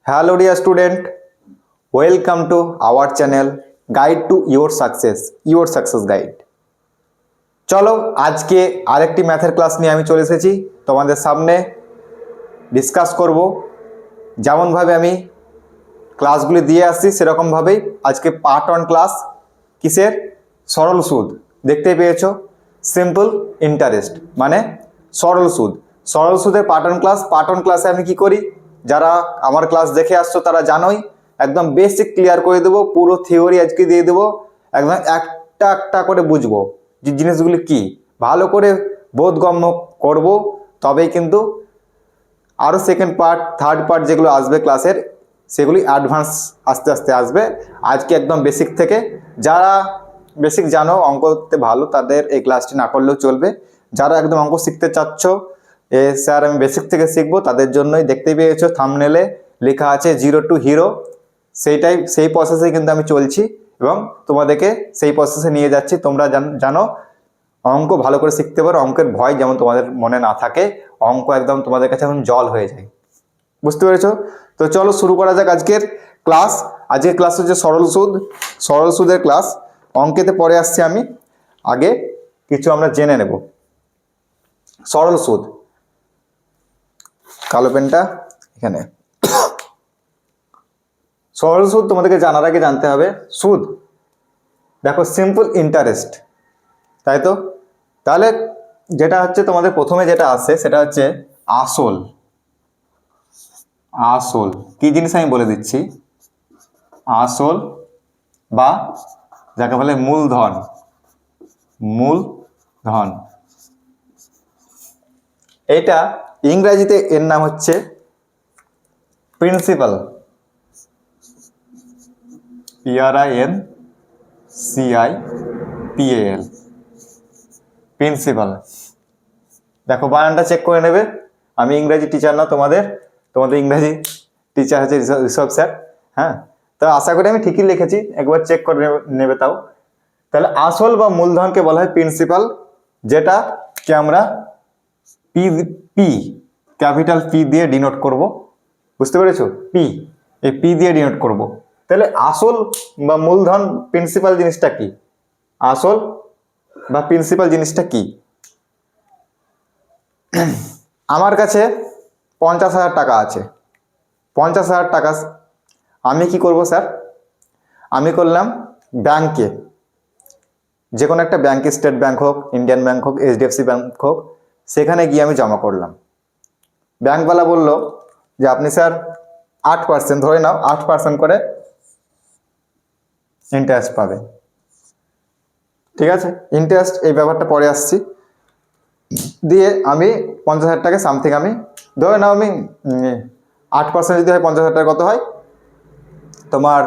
Hello dear student, welcome to our channel Guide to Your Success Guide. চলো আজকে আরেকটি ম্যাথের ক্লাস নিয়ে আমি চলে এসেছি তোমাদের সামনে ডিসকাস করব। যেমনভাবে আমি ক্লাসগুলি দিয়ে আসছি সেরকমভাবেই আজকে পার্ট 1 ক্লাস কিসের সরল সুদ দেখতে পেয়েছো, সিম্পল ইন্টারেস্ট মানে সরল সুদের পার্ট 1 ক্লাসে আমি কি করি, যারা আমার ক্লাস দেখে আসছো তারা জানোই, একদম বেসিক ক্লিয়ার করে দেবো, পুরো থিওরি আজকে দিয়ে দেবো, একদম একটা একটা করে বুঝবো যে জিনিসগুলি কি, ভালো করে বোধগম্য করব, তবেই কিন্তু আরও সেকেন্ড পার্ট থার্ড পার্ট যেগুলো আসবে ক্লাসের সেগুলি অ্যাডভান্স আস্তে আস্তে আসবে। আজকে একদম বেসিক থেকে, যারা বেসিক জানো অঙ্কতে ভালো তাদের এই ক্লাসটি না করলেও চলবে, যারা একদম অঙ্ক শিখতে চাচ্ছ স্যার আমি বেসিক থেকে শিখবো তাদের জন্যই দেখতেই পেয়েছো থাম্বনেলে লেখা আছে জিরো টু হিরো, সেই প্রসেসে কিন্তু আমি চলছি এবং তোমাদেরকে সেই প্রসেসে নিয়ে যাচ্ছি। তোমরা জানো অঙ্ক ভালো করে শিখতে পারো, অঙ্কের ভয় যেমন তোমাদের মনে না থাকে, অঙ্ক একদম তোমাদের কাছে এখন জল হয়ে যায়, বুঝতে পেরেছো? তো চলো শুরু করা যাক আজকের ক্লাস। আজকের ক্লাস হচ্ছে সরল সুদের ক্লাস। অঙ্কেতে পরে আসছি আমি, আগে কিছু আমরা জেনে নেব। সরল সুদ, কালো পেনটা এখানে। সরল সুদ তোমাদেরকে জানার আগে জানতে হবে সুদ, দেখো সিম্পল ইন্টারেস্ট, তাই তো? তাহলে যেটা হচ্ছে তোমাদের প্রথমে যেটা আসে সেটা হচ্ছে আসল কি জিনিস আমি বলে দিচ্ছি, আসল বা যাকে বলে মূলধন। এটা ইংরেজিতে এর নাম হচ্ছে প্রিন্সিপাল, PRINCIPAL, প্রিন্সিপাল। দেখো বানানটা চেক করে নেবে, আমি ইংরেজি টিচার না, তোমাদের ইংরেজি টিচার হচ্ছে ঋষভ স্যার। হ্যাঁ, তো আশা করি আমি ঠিকই লিখেছি, একবার চেক করে নেবে তাও। তাহলে আসল বা মূলধনকে বলা হয় প্রিন্সিপাল, যেটাকে আমরা ক্যাপিটাল পি দিয়ে ডিনোট করব, বুঝতে পেরেছো? এই পি দিয়ে ডিনোট করব। তাহলে আসল বা মূলধন প্রিন্সিপাল জিনিসটা কি, আসল বা প্রিন্সিপাল জিনিসটা কি? আমার কাছে 50,000 টাকা আছে, 50,000 টাকা আমি কি করব স্যার, আমি করলাম ব্যাংকে, যে কোনো একটা ব্যাংকে, স্টেট ব্যাংক হোক, ইন্ডিয়ান ব্যাংক হোক, HDFC ব্যাংক হোক, সেখানে গিয়ে আমি জমা করলাম। ব্যাংকওয়ালা বলল যে আপনি স্যার 8%, ধরে নাও 8% করে ইন্টারেস্ট পাবে। ঠিক আছে, ইন্টারেস্ট এই ব্যাপারটা পরে আসছি। দিয়ে আমি 50,000 টাকা সামথিং, আমি ধরে নাও আমি 8% যদি হয় 50,000 টাকা কত হয় তোমার,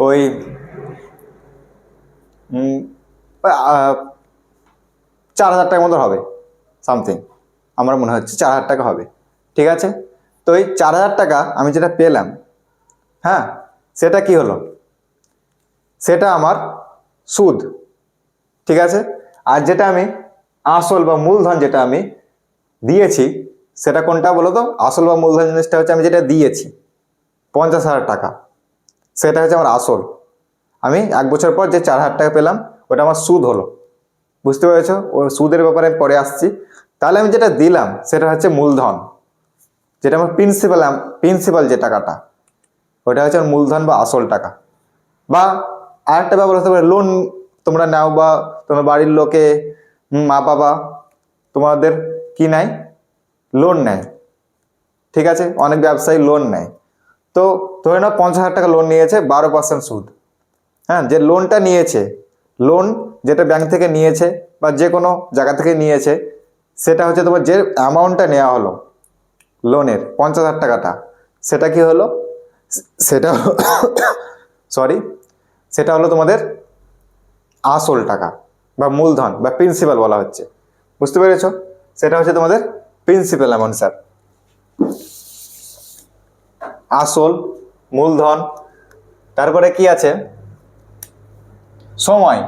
ওই 4,000 টাকার মতো হবে সামথিং, আমার মনে হচ্ছে 4,000 টাকা হবে। ঠিক আছে, তো এই 4,000 টাকা আমি যেটা পেলাম, হ্যাঁ, সেটা কি হলো, সেটা আমার সুদ। ঠিক আছে, আর যেটা আমি আসল বা মূলধন যেটা আমি দিয়েছি সেটা কোনটা বলো তো? আসল বা মূলধন জিনিসটা হচ্ছে আমি যেটা দিয়েছি 50,000 টাকা, সেটা হচ্ছে আমার আসল। আমি 1 বছর পর যে 4,000 টাকা পেলাম ওটা আমার সুদ হলো, বুঝতে পেরেছো? ও সুদের ব্যাপারে আমি পরে আসছি। তাহলে আমি যেটা দিলাম সেটা হচ্ছে মূলধন, যেটা আমার প্রিন্সিপাল যে টাকাটা, ওটা হচ্ছে আমার মূলধন বা আসল টাকা। বা আরেকটা ব্যাপার হতে পারে, লোন তোমরা নাও বা তোমার বাড়ির লোকে, মা বাবা তোমাদের কি নেয়, লোন নেয়। ঠিক আছে, অনেক ব্যবসায়ী লোন নেয়। তো ধরে নাও 50,000 টাকা লোন নিয়েছে, 12% সুদ। হ্যাঁ, যে লোনটা নিয়েছে, লোন যেটা ব্যাংক থেকে নিয়েছে বা যে কোনো জায়গা থেকে নিয়েছে, সেটা হচ্ছে তোমার যে অ্যামাউন্টটা নেওয়া হলো লোনের 50,000 টাকাটা, সেটা কি হলো, সেটা সেটা হলো তোমাদের আসল টাকা বা মূলধন বা প্রিন্সিপাল বলা হচ্ছে, বুঝতে পেরেছো? সেটা হচ্ছে তোমাদের প্রিন্সিপাল অ্যামাউন্ট স্যার, আসল, মূলধন। তারপরে কি আছে, সময়,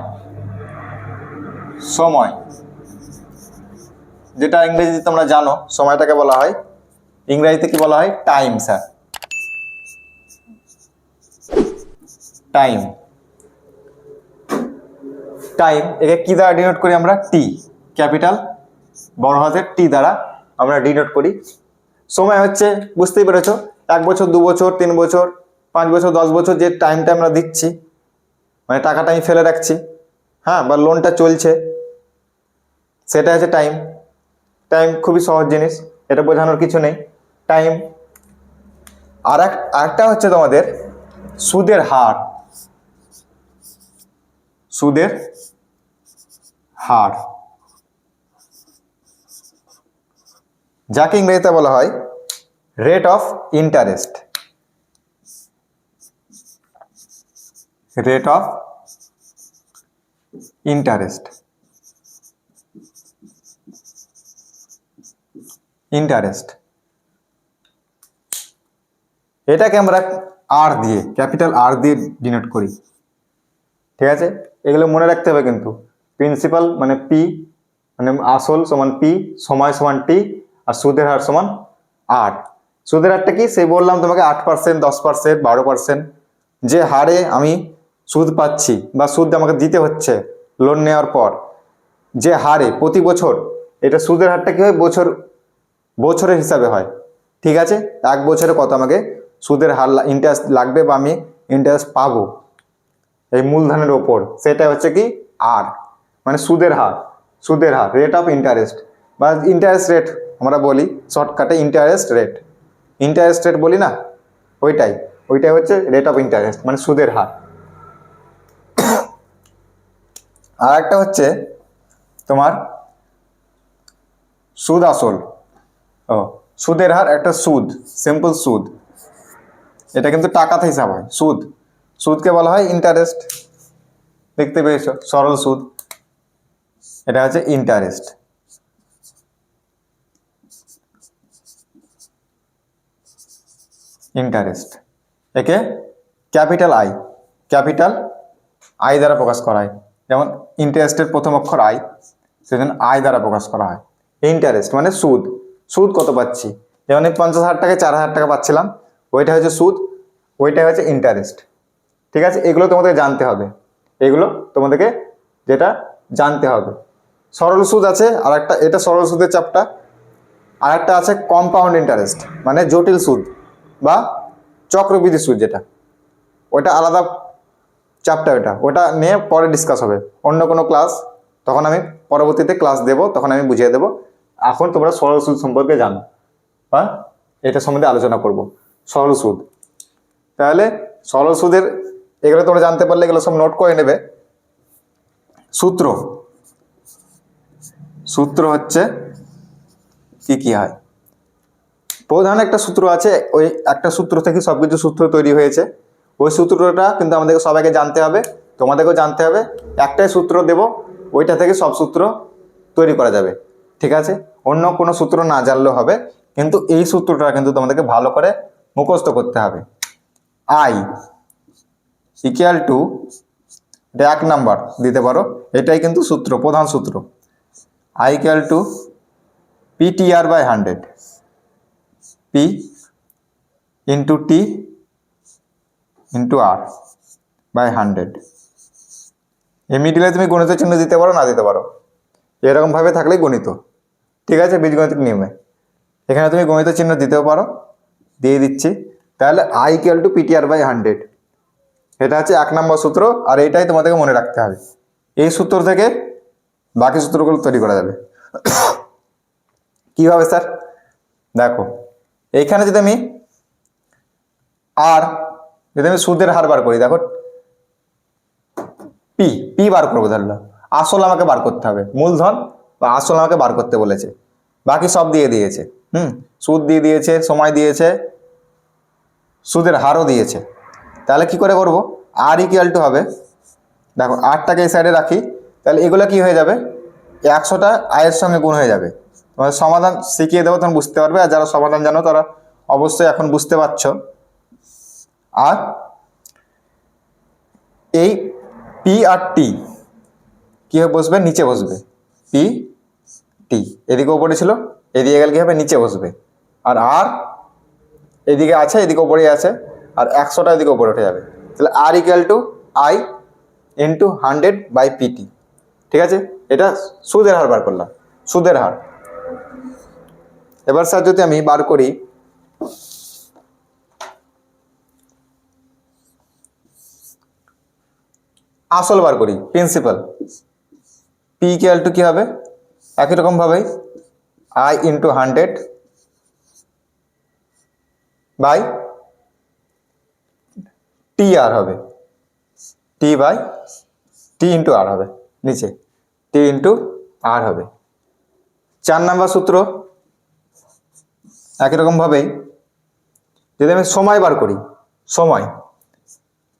যেটা ইংরেজিতে তোমরা জানো, সময়টাকে বলা হয় ইংরেজিতে কি বলা হয়, টাইম স্যার। টাইম। টাইম একে কি দ্বারা ডিনোট করি আমরা? টি, ক্যাপিটাল বড় হাতের টি দ্বারা আমরা ডিনোট করি। সময় হচ্ছে বুঝতেই পেরেছো, 1 বছর 2 বছর 3 বছর 5 বছর 10 বছর যে টাইমটা আমরা দিচ্ছি, মানে টাকাটা আমি ফেলে রাখছি, হ্যাঁ, বা লোনটা চলছে, সেটা হচ্ছে টাইম। টাইম খুবই সহজ জিনিস, এটা বোঝানোর কিছু নেই। টাইম। আরেকটা হচ্ছে তোমাদের সুদের হার। সুদের হার যাকে ইংরেজিতে বলা হয় rate of interest. Rate of interest. Interest এটাকে আমরা আর দিয়ে, ক্যাপিটাল আর দিয়ে ডিনোট করি। ঠিক আছে, এগুলো মনে রাখতে হবে কিন্তু। প্রিন্সিপাল মানে পি, মানে আসল সমান পি, সময় সমান টি, আর সুদের হার সমান আর। সুদের হারটা কি সেই বললাম তোমাকে, 8%, 10%, 12%, যে হারে আমি সুদ পাচ্ছি বা সুদ আমাকে দিতে হচ্ছে লোন নেওয়ার পর, যে হারে প্রতি বছর, এটা সুদের হারটা কি হয় বছরের হিসাবে হয়। ঠিক আছে, 1 বছরে কত আমাকে সুদের হার ইন্টারেস্ট লাগবে বা আমি ইন্টারেস্ট পাবো এই মূলধনের ওপর, সেটা হচ্ছে কি আর, মানে সুদের হার। সুদের হার, রেট অফ ইন্টারেস্ট বা ইন্টারেস্ট রেট আমরা বলি শর্টকাটে, ইন্টারেস্ট রেট। ইন্টারেস্ট রেট বলি না, ওইটাই হচ্ছে রেট অফ ইন্টারেস্ট, মানে সুদের হার। আর একটা হচ্ছে তোমার সুদ আসল। সুদের হার একটা সুদ, সিম্পল সুদ, এটা কিন্তু টাকাতে হিসাব হয়। সুদকে বলা হয় ইন্টারেস্ট। দেখতে পেয়েছো, সরল সুদ, এটা হচ্ছে ইন্টারেস্ট। ইন্টারেস্ট একে ক্যাপিটাল আই দ্বারা প্রকাশ করা হয়। যেমন ইন্টারেস্টের প্রথম অক্ষর আই, সেজন্য আই দ্বারা প্রকাশ করা হয়। ইন্টারেস্ট মানে সুদ কত পাচ্ছি, যেমন 50,000 টাকায় 4,000 টাকা পাচ্ছিলাম, ওইটা হচ্ছে সুদ, ওইটাই হচ্ছে ইন্টারেস্ট। ঠিক আছে, এগুলো তোমাদের জানতে হবে, এগুলো তোমাদেরকে যেটা জানতে হবে। সরল সুদ আছে আর একটা, এটা সরল সুদের চাপটা। আর একটা আছে কম্পাউন্ড ইন্টারেস্ট, মানে জটিল সুদ বা চক্রবৃদ্ধি সুদ, যেটা ওটা আলাদা চ্যাপ্টার, ওটা নিয়ে পরে ডিসকাস হবে অন্য কোনো ক্লাস, তখন আমি পরবর্তীতে ক্লাস দেব, তখন আমি বুঝিয়ে দেবো। এখন তোমরা সরল সুদ সম্পর্কে জানো বা এটা সম্বন্ধে আলোচনা করব, সরল সুদ। তাহলে সরল সুদের এগুলো তোমরা জানতে পারলে এগুলো সব নোট করে নেবে। সূত্র হচ্ছে কি হয়, প্রধান একটা সূত্র আছে, ওই একটা সূত্র থেকে সবকিছু সূত্র তৈরি হয়েছে। ওই সূত্রটা কিন্তু আমাদেরকে সবাইকে জানতে হবে, তোমাদেরকেও জানতে হবে। একটাই সূত্র দেব, ওইটা থেকে সব সূত্র তৈরি করা যাবে। ঠিক আছে, অন্য কোনো সূত্র না জানলেও হবে, কিন্তু এই সূত্রটা কিন্তু তোমাদেরকে ভালো করে মুখস্থ করতে হবে। আই ইকুয়াল টু, 1 নাম্বার দিতে পারো, এটাই কিন্তু সূত্র, প্রধান সূত্র। I equal to PTR by 100, P into T into R by 100। এই মিডিলে তুমি গণিতের চিহ্ন দিতে পারো, না দিতে পারো, এরকমভাবে থাকলেই গণিত। ঠিক আছে, বীজগণিতিক নিয়মে এখানে তুমি গণিতের চিহ্ন দিতেও পারো, দিয়ে দিচ্ছি। তাহলে I equal to PTR by 100, এটা হচ্ছে 1 নম্বর সূত্র, আর এইটাই তোমাদেরকে মনে রাখতে হবে। এই সূত্র থেকে বাকি সূত্রগুলো তৈরি করা যাবে। কিভাবে স্যার? দেখো, এইখানে যদি আমি সুদের হার বার করি, দেখো পি বার করবো, ধরলাম আসল আমাকে বার করতে হবে, মূলধন বা আসল আমাকে বার করতে বলেছে, বাকি সব দিয়ে দিয়েছে। সুদ দিয়ে দিয়েছে, সময় দিয়েছে, সুদের হারও দিয়েছে। তাহলে কি করে করব? আর ইকুয়াল টু হবে, দেখো আরটাকে এই সাইডে রাখি, তাহলে এগুলো কি হয়ে যাবে, 100টা আয়ের সঙ্গে গুণ হয়ে যাবে। তোমাদের সমাধান শিখিয়ে দেবো, তখন বুঝতে পারবে, আর যারা সমাধান জানো তারা অবশ্যই এখন বুঝতে পারছো। আর এই পি আর টি কি হবে, বসবে নিচে বসবে, পি টি এদিকে ওপরে ছিল, এদিকে গেলে কি হবে, নিচে বসবে। আর এদিকে আছে, এদিকে ওপরে আছে, আর 100টা এদিকে ওপরে উঠে যাবে। তাহলে R equal to I into 100/pt। ঠিক আছে, এটা সুদের হার বার করলাম, সুদের হার। এবার স্যার যদি আমি বার করি আসল বার করি, প্রিন্সিপাল, পি ইকুয়াল টু কি হবে, একই রকম ভাবে আই ইন্টু 100/টি আর হবে, টি ইন্টু আর হবে, নিচে টি ইন্টু আর হবে। 4 নাম্বার সূত্র একই রকম ভাবেই যদি আমি সময় বার করি, সময়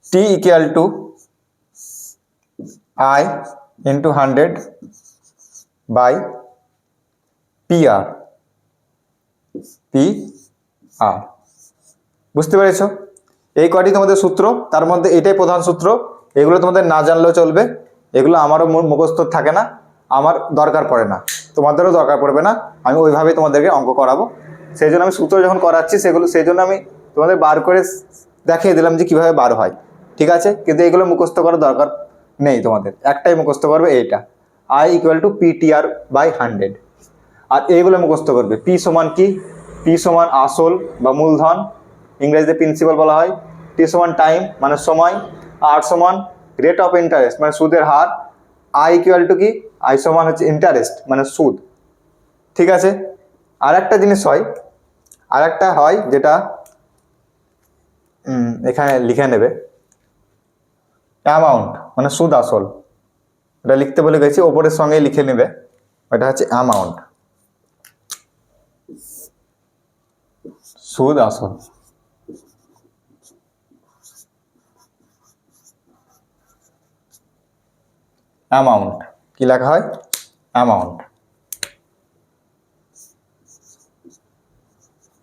T equal to I into 100/পি আর, বুঝতে পেরেছ? এই কয়টি তোমাদের সূত্র, তার মধ্যে এটাই প্রধান সূত্র। এগুলো তোমাদের না জানলেও চলবে, এগুলো আমারও মুখস্থ থাকে না, আমার দরকার পড়ে না, তোমাদেরও দরকার পড়বে না, আমি ওইভাবেই তোমাদেরকে অঙ্ক করাবো। সেই জন্য আমি সূত্র যখন করাচ্ছি সেই জন্য আমি তোমাদের বার করে দেখিয়ে দিলাম যে কীভাবে বার হয়। ঠিক আছে, কিন্তু এগুলো মুখস্থ করার দরকার নেই তোমাদের, একটাই মুখস্থ করবে এইটা, আই ইকুয়াল টু PTR/100। আর এইগুলো মুখস্থ করবে, পি সমান কি, পি সমান আসল বা মূলধন, ইংরেজিতে প্রিন্সিপাল বলা হয়, টি সমান টাইম মানে সময়, আর সমান রেট অফ ইন্টারেস্ট মানে সুদের হার, আই ইকুয়াল টু কি, আই সমান হচ্ছে ইন্টারেস্ট মানে সুদ। ঠিক আছে, আর একটা জিনিস হয়, আর একটা হয় যেটা এখানে লিখে নেবে, অ্যামাউন্ট মানে সুদ আসল, এটা লিখতে বলে গেছি, ওপরের সঙ্গে লিখে নেবে, এটা হচ্ছে অ্যামাউন্ট, সুদ আসল। অ্যামাউন্ট কি লেখা হয়, অ্যামাউন্ট,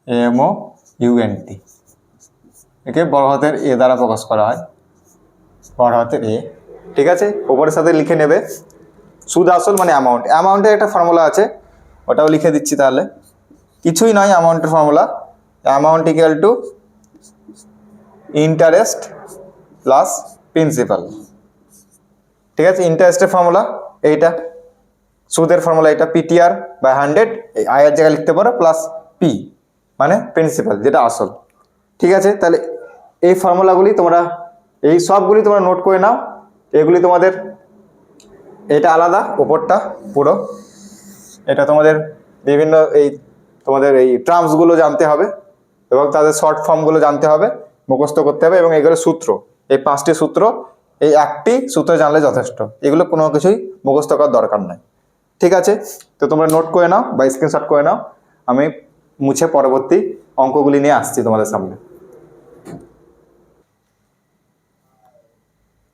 AMOUNT, একে বড় হাতের এ দ্বারা প্রকাশ করা হয়, বড় হাতের এ। ঠিক আছে, ওপরের সাথে লিখে নেবে সুদ আসল মানে অ্যামাউন্ট। অ্যামাউন্টের একটা ফর্মুলা আছে, ওটাও লিখে দিচ্ছি তাহলে, কিছুই নয় অ্যামাউন্টের formula, amount equal to interest plus principal. ঠিক আছে, ইন্টারেস্টের ফর্মুলা এইটা, সুদের ফর্মুলা এটা, PTR/100, এই আয়ের জায়গায় লিখতে পারো প্লাস পি মানে প্রিন্সিপাল যেটা আসল। ঠিক আছে, তাহলে এই ফর্মুলাগুলি তোমরা, এই সবগুলি তোমরা নোট করে নাও, এগুলি তোমাদের, এটা আলাদা ওপরটা পুরো, এটা তোমাদের বিভিন্ন এই তোমাদের এই টার্মসগুলো জানতে হবে এবং তাদের শর্ট ফর্মগুলো জানতে হবে, মুখস্থ করতে হবে, এবং এগুলো সূত্র, এই 5টি সূত্র, এই একটি সূত্র জানলে যথেষ্ট, এগুলো কোনো কিছুই মুখস্থ করার দরকার নাই। ঠিক আছে, তো তোমরা নোট করে নাও বা স্ক্রিনশট করে নাও, আমি মুছে পরবর্তী অঙ্কগুলি নিয়ে আসছি তোমাদের সামনে।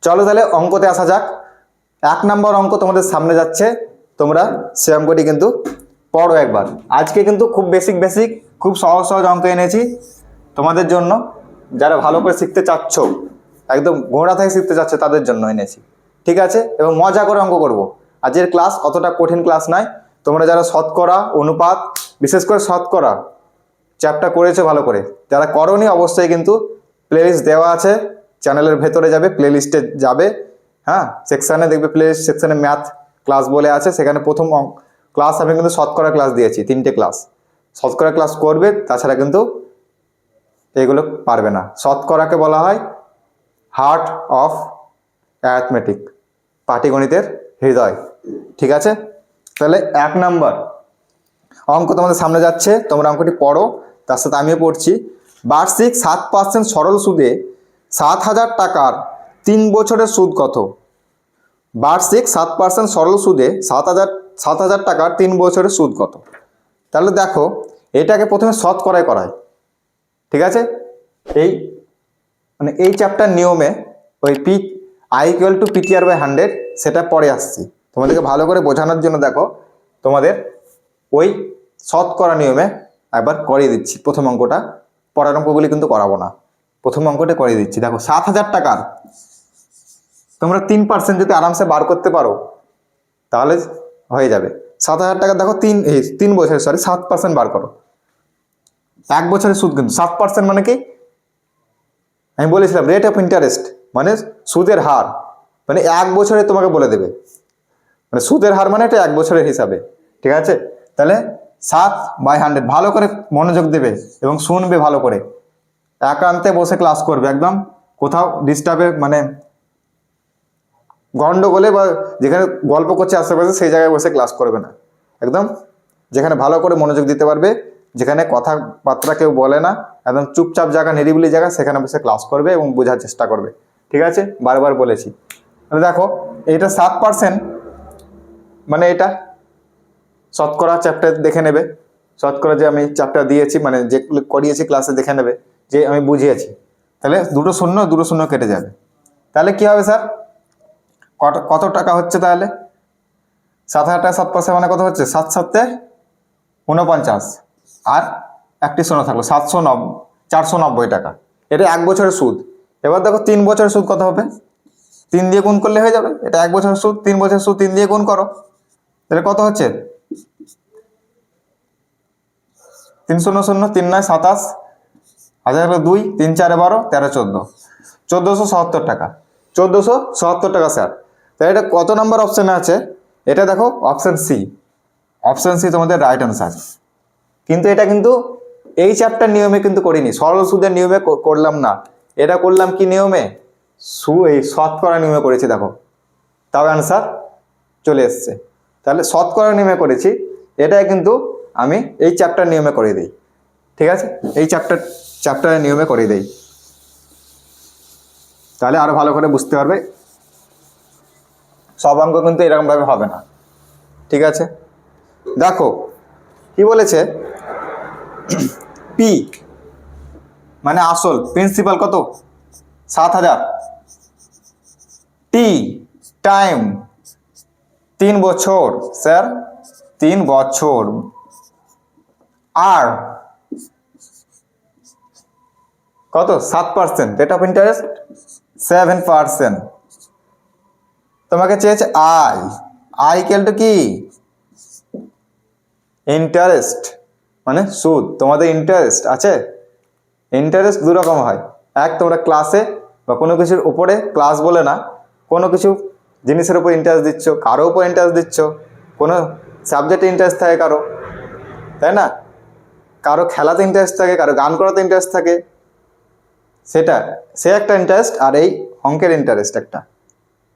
চলো তাহলে অঙ্কতে আসা যাক। 1 নম্বর অঙ্ক তোমাদের সামনে যাচ্ছে, তোমরা সে অঙ্কটি কিন্তু পড়ো একবার। আজকে কিন্তু খুব বেসিক খুব সহজ সহজ অঙ্ক এনেছি তোমাদের জন্য, যারা ভালো করে শিখতে চাচ্ছ, একদম গোড়া থেকে শিখতে চাচ্ছ তাদের জন্য এনেছি। ঠিক আছে, এবং মজা করে অঙ্ক করব। আজকের ক্লাস অতটা কঠিন ক্লাস নয়, তোমরা যারা শতকরা, অনুপাত, বিশেষ করে শতকরা চ্যাপ্টার করেছো ভালো করে, যারা করোনি অবশ্যই কিন্তু প্লেলিস্ট দেওয়া আছে, চ্যানেলের ভেতরে যাবে, প্লেলিস্টে যাবে, হ্যাঁ, সেকশানে দেখবে, প্লেলিস্ট সেকশানে ম্যাথ ক্লাস বলে আছে, সেখানে প্রথম ক্লাস আমি কিন্তু শতকরা ক্লাস দিয়েছি, 3টে ক্লাস, শতকরা ক্লাস করবে, তাছাড়া কিন্তু এগুলো পারবে না। শতকরাকে বলা হয় হার্ট অফ অ্যারিথমেটিক, পাটিগণিতের হৃদয়। ঠিক আছে, তাহলে 1 নম্বর অঙ্ক তোমাদের সামনে যাচ্ছে, তোমরা অঙ্কটি পড়ো, তার সাথে আমিও পড়ছি। বার্ষিক 7% সরল সুদে 7,000 টাকার 3 বছরের সুদ কত? বার্ষিক 7% সরল সুদে 7,000 টাকার 3 বছরের সুদ কত? তাহলে দেখো, এটাকে প্রথমে শতকরায় করায়। ঠিক আছে, এই চ্যাপ্টার নিয়মে ওই আই ইকুয়াল টু PTR/100 সেটা পরে আসছি, তোমাদেরকে ভালো করে বোঝানোর জন্য দেখো, তোমাদের ওই শতকরা নিয়মে একবার করিয়ে দিচ্ছি প্রথম অঙ্কটা, পরের অঙ্কগুলি কিন্তু করাবো না, প্রথম অঙ্কটা করিয়ে দিচ্ছি। দেখো 7,000 টাকার তোমরা 3% যদি আরামসে বার করতে পারো তাহলে হয়ে যাবে। 7,000 টাকা দেখো 3 বছরের, 7% বার করো, 1 বছরের সুদ কিন্তু 7% মানে কি আমি বলেছিলাম রেট অফ ইন্টারেস্ট মানে সুদের হার, মানে 1 বছরে তোমাকে বলে দেবে, মানে সুদের হার মানে এটা 1 বছরের হিসাবে। ঠিক আছে, তাহলে 7/100 ভালো করে মনোযোগ দেবে এবং শুনবে ভালো করে, একান্তে বসে ক্লাস করবে, একদম কোথাও ডিস্টার্বে মানে গন্ডগোলে বা যেখানে গল্প করছে আশেপাশে সেই জায়গায় বসে ক্লাস করবে না, একদম যেখানে ভালো করে মনোযোগ দিতে পারবে, যেখানে কথাবার্তা কেউ বলে না, একদম চুপচাপ জায়গা, নিরিবিলি জায়গা, সেখানে বসে ক্লাস করবে এবং বোঝার চেষ্টা করবে। ঠিক আছে, বারবার বলেছি। তাহলে দেখো এইটা 7%, মানে এটা শতকরা চ্যাপ্টার দেখে নেবে, শতকরা যে আমি চ্যাপ্টার দিয়েছি মানে যেগুলো করিয়েছি ক্লাসে দেখে নেবে যে আমি বুঝিয়েছি। তাহলে দুটো শূন্য কেটে যাবে। তাহলে কি হবে স্যার, কত টাকা হচ্ছে তাহলে? 7,000 টাকা 7% মানে কত হচ্ছে? 7×7 = 49, আর একটি শূন্য থাকলো 490 টাকা। এটা 1 বছরের সুদ। এবার দেখো 3 বছরের সুদ কত হবে, 3 দিয়ে গুণ করলে হয়ে যাবে। এটা 1 বছরের সুদ, 3 বছরের সুদ 3 দিয়ে গুণ করো, তাহলে কত হচ্ছে? 3 শূন্য শূন্য, 3 9 27, 2 3 4 12 13 14, 1470 টাকা। 1470 টাকা স্যার। তাহলে এটা কত নাম্বার অপশানে আছে? এটা দেখো অপশান সি, অপশান সি তোমাদের রাইট অ্যান্সার। কিন্তু এটা কিন্তু এই চ্যাপ্টার নিয়মে কিন্তু করিনি, সরল সুদের নিয়মে করলাম না, এটা করলাম কি নিয়মে? এই শতকরা নিয়মে করেছি। দেখো তাও অ্যান্সার চলে এসছে। তাহলে শতকরা নিয়মে করেছি, এটা কিন্তু আমি এই চ্যাপ্টার নিয়মে করে দিই। ঠিক আছে, এই চ্যাপ্টারের নিয়মে করে দেই, তাহলে আরো ভালো করে বুঝতে পারবে। সব অঙ্ক কিন্তু এরকম ভাবে হবে না। ঠিক আছে, দেখো কি বলেছে, পি মানে আসল প্রিন্সিপাল কত? 7,000। টি টাইম 3 বছর স্যার, 3 বছর। আর কত? 7%। Rate of interest 7%। তোমাকে চেয়েছে আই ইকুয়াল টু কি? ইন্টারেস্ট মানে সুদ। তোমাদের ইন্টারেস্ট আছে, ইন্টারেস্ট দু রকম হয়। এক, তোমরা ক্লাসে বা কোনো কিছুর উপরে, ক্লাস বলে না, কোনো কিছু জিনিসের উপর ইন্টারেস্ট দিচ্ছ, কারো উপর ইন্টারেস্ট দিচ্ছ, কোনো সাবজেক্টে ইন্টারেস্ট থাকে কারো, তাই না? কারো খেলাতে ইন্টারেস্ট থাকে, কারো গান করাতে ইন্টারেস্ট থাকে, সে একটা ইন্টারেস্ট। আর এই অঙ্কের ইন্টারেস্ট একটা,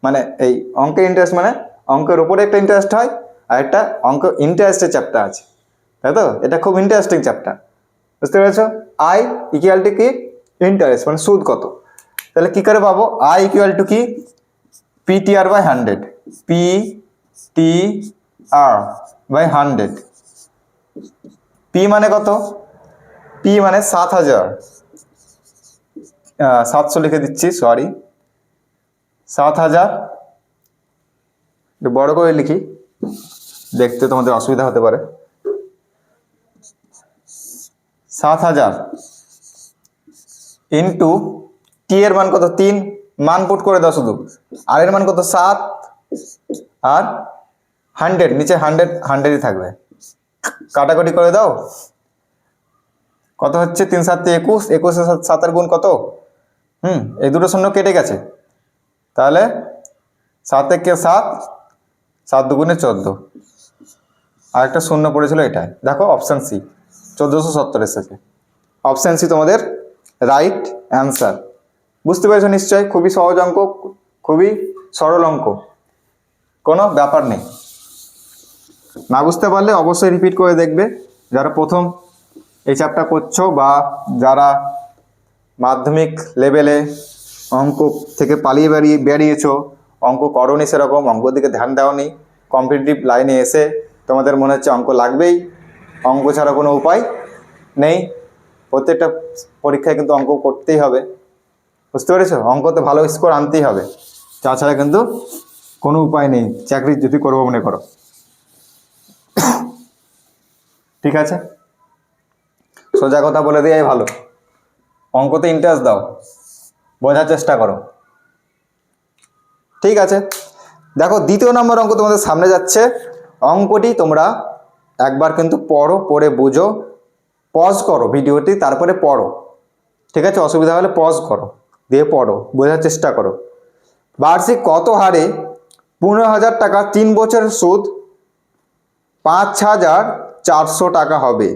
মানে এই অঙ্কের ইন্টারেস্ট মানে অঙ্কের উপরে একটা ইন্টারেস্ট হয়, আর একটা অঙ্ক ইন্টারেস্টের চ্যাপ্টার আছে, তাই তো? এটা খুব ইন্টারেস্টিং চ্যাপ্টার, বুঝতে পেরেছো? আই ইকুয়াল টু কি? ইন্টারেস্ট মানে সুদ কত। তাহলে কি করে পাবো? আই ইকুয়াল টু কি? PTR/100, PTR/100। পি মানে কত? পি মানে 7,000, 700 লিখে দিচ্ছি, সরি, 7,000। বড় করে লিখি, দেখতে তোমাদের অসুবিধা হতে পারে। 7,000 ইন্টু টি এর মান কত? 3, মান পুট করে দাও শুধু। আর এর মান কত? 7, আর 100, নিচে 100ই থাকবে, কাটাকাটি করে দাও। কত হচ্ছে? 3 7 21, 21 এর 7 গুণ কত? এই দুটো শূন্য কেটে গেছে, তাহলে 7 × 7, 7 × 2 = 14, আর একটা শূন্য পড়েছিল এটাই। দেখো অপশান সি 1470 এসেছে। অপশান সি তোমাদের রাইট অ্যান্সার। বুঝতে পেরেছো নিশ্চয়ই? খুবই সহজ অঙ্ক, খুবই সরল অঙ্ক, কোনো ব্যাপার নেই। না বুঝতে পারলে অবশ্যই রিপিট করে দেখবে। যারা প্রথম এই চ্যাপ্টার করছো বা যারা মাধ্যমিক লেভেলে অঙ্ক থেকে পালিয়ে বেরিয়েছো, অঙ্ক করোনি, সেরকম অঙ্ক দিকে ধ্যান দাওনি, কম্পিটিটিভ লাইনে এসে তোমাদের মনে হচ্ছে অঙ্ক লাগবেই, অঙ্ক ছাড়া কোনো উপায় নেই, প্রত্যেকটা পরীক্ষায় কিন্তু অঙ্ক করতেই হবে, বুঝতে পেরেছো? অঙ্কতে ভালো স্কোর আনতেই হবে, তাছাড়া কিন্তু কোনো উপায় নেই চাকরি যদি করবো মনে করো। ঠিক আছে, সোজা কথা বলে দেওয়াই ভালো, অঙ্কতে ইন্টারেস্ট দাও, বোঝার চেষ্টা করো। ঠিক আছে, দেখো দ্বিতীয় নম্বর অঙ্ক তোমাদের সামনে যাচ্ছে। অঙ্কটি তোমরা একবার কিন্তু পড়ো, পড়ে বুঝো, পজ করো ভিডিওটি, তারপরে পড়ো। ঠিক আছে, অসুবিধা হলে পজ করো, দিয়ে পড়ো, বোঝার চেষ্টা করো। বার্ষিক কত হারে 15,000 টাকা 3 বছরের সুদ 5,400 টাকা হবে?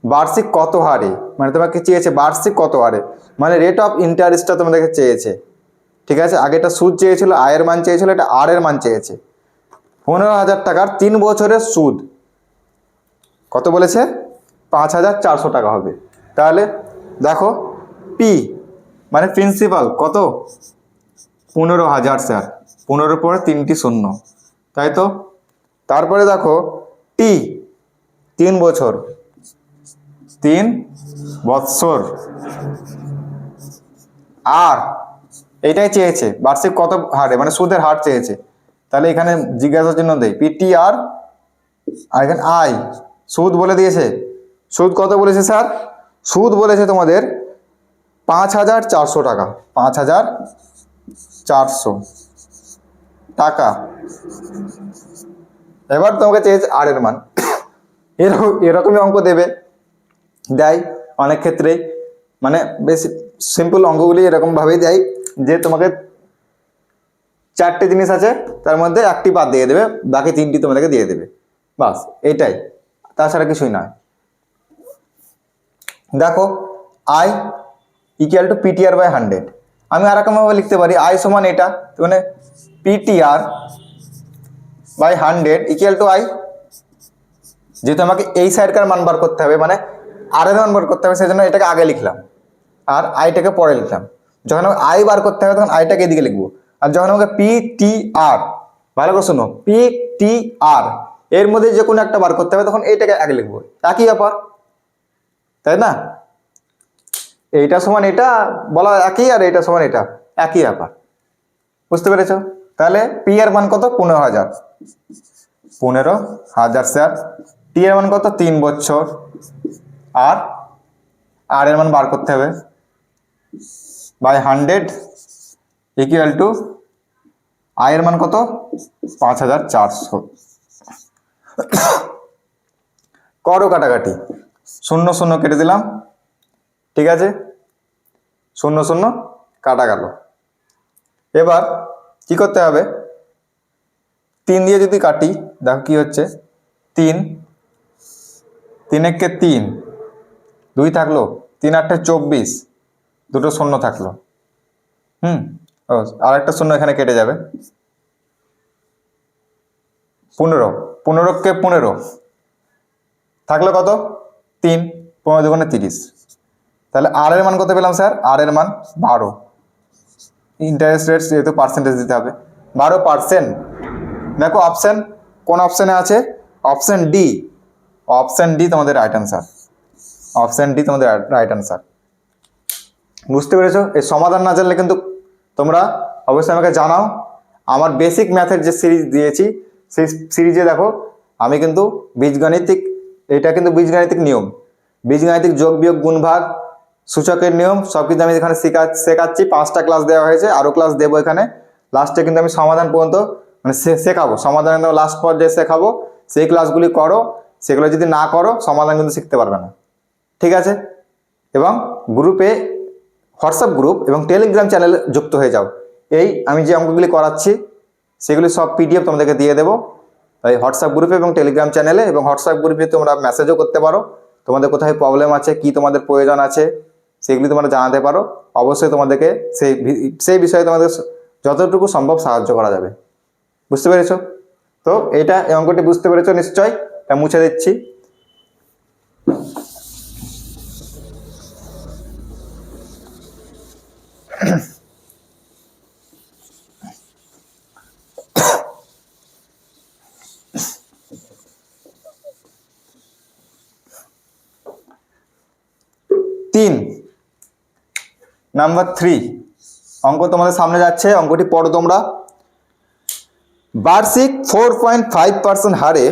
বার্ষিক কত হারে, মানে তোমাকে চেয়েছে বার্ষিক কত হারে, মানে রেট অফ ইন্টারেস্টটা তোমাদেরকে চেয়েছে। ঠিক আছে, আগেটা সুদ চেয়েছিল, আয়ের মান চেয়েছিল, এটা আর এর মান চেয়েছে। 15,000 টাকার 3 বছরের সুদ কত বলেছে? 5,400 টাকা হবে। তাহলে দেখো পি মানে প্রিন্সিপাল কত? 15,000 স্যার, 15 পরে 3টি শূন্য, তাই তো। তারপরে দেখো টি 3 বছর, 3 বৎসর, আর এটাই চেয়েছে বার্ষিক কত হারে, মানে সুদের হার চেয়েছে। তাহলে এখানে জিজ্ঞাসার জন্য দেই পিটি আর এখানে আই, সুদ বলে দিয়েছে। সুদ কত বলেছে স্যার? সুদ বলেছে তোমাদের 5,400 টাকা, 5,400 টাকা। এবার তোমাকে চেয়েছে আর এর মান। এরকমই অঙ্ক দেবে, দেয় অনেক ক্ষেত্রেই, মানে বেশি সিম্পল অঙ্কগুলি এরকম ভাবেই দেয় যে তোমাকে 4টে জিনিস আছে, তার মধ্যে একটি বাদ দিয়ে দেবে, বাকি 3টি তোমাদেরকে দিয়ে দেবে, বাস এইটাই, তাছাড়া কিছুই নয়। দেখো I equal to PTR by 100। আমি আর রকমভাবে লিখতে পারি আই সমান এটা, মানে PTR by 100 equal to I. যেহেতু আমাকে এই সাইডকার মান বার করতে হবে, মানে আর এর মান বার করতে হবে, সেই জন্য এটাকে আগে লিখলাম আর আইটাকে পরে লিখলাম। যখন আমাকে আই বার করতে হবে তখন আইটাকে এদিকে লিখবো, আর যখন আমাকে পি টি আর, ভালো করে শোনো, পি টি আর এর মধ্যে যে কোনো একটা বার করতে হবে তখন এইটাকে আগে লিখবো, একই ব্যাপার, তাই না। এইটা সমান এটা বলা একই, আর এইটা সমান এটা একই ব্যাপার, বুঝতে পেরেছো? তাহলে পি এর মান কত? 15,000, 15,000 স্যার। টি এর মান কত? 3 বছর, আর এর মান বার করতে হবে বাই 100 ইকুয়াল টু আয়ের মান কত? 5,400। করো কাটাকাটি, 0 0 কেটে দিলাম, ঠিক আছে, 0 0 কাটা গেল। এবার কি করতে হবে? 3 দিয়ে যদি কাটি, দেখো কি হচ্ছে, 3 3 একে 3, 2 থাকলো, 3 8 24, দুটো শূন্য থাকলো, আর একটা শূন্য এখানে কেটে যাবে। 15, 15 কে 15 থাকলো কত? 3, 15 দুগুণে 30। তাহলে আর এর মান কত পেলাম স্যার? আর এর মান 12। ইন্টারেস্ট রেট যেহেতু পার্সেন্টেজ দিতে হবে, 12%। দেখো অপশন কোন অপশনে আছে? অপশন ডি, অপশন ডি তোমাদের রাইট অ্যান্সার, অপশন ডি তোমাদের রাইট অ্যান্সার। বুঝতে পেরেছো? এই সমাধান না জানলে কিন্তু তোমরা অবশ্যই আমাকে জানাও। আমার বেসিক ম্যাথের যে সিরিজ দিয়েছি সেই সিরিজে দেখো আমি কিন্তু বীজগাণিতিক, এটা কিন্তু বীজগাণিতিক নিয়ম, বীজগাণিতিক যোগ বিয়োগ গুণ ভাগ সূচকের নিয়ম সব কিছু আমি এখানে শেখাচ্ছি। 5টা ক্লাস দেওয়া হয়েছে, আরও ক্লাস দেবো এখানে। লাস্টে কিন্তু আমি সমাধান পর্যন্ত মানে শেখাবো, সমাধান লাস্ট পর্যায়ে শেখাবো। সেই ক্লাসগুলি করো, সেগুলো যদি না করো সমাধান কিন্তু শিখতে পারবে না, ঠিক আছে। এবং গ্রুপে, হোয়াটসঅ্যাপ গ্রুপ এবং টেলিগ্রাম চ্যানেলে যুক্ত হয়ে যাও। এই আমি যে অঙ্কগুলি করাচ্ছি সেগুলি সব পিডিএফ তোমাদেরকে দিয়ে দেবো এই হোয়াটসঅ্যাপ গ্রুপে এবং টেলিগ্রাম চ্যানেলে। এবং হোয়াটসঅ্যাপ গ্রুপে তোমরা মেসেজও করতে পারো, তোমাদের কোথায় প্রবলেম আছে, কি তোমাদের প্রয়োজন আছে সেগুলি তোমরা জানাতে পারো। অবশ্যই তোমাদেরকে সেই বিষয়ে তোমাদের যতটুকু সম্ভব সাহায্য করা যাবে। বুঝতে পেরেছো? তো এই অঙ্কটি বুঝতে পেরেছো নিশ্চয়? এটা মুছে দিচ্ছি। নাম্বার 3 অঙ্ক তোমাদের সামনে যাচ্ছে, অঙ্কটি পড়ো তোমরা। বার্ষিক 4.5% হারে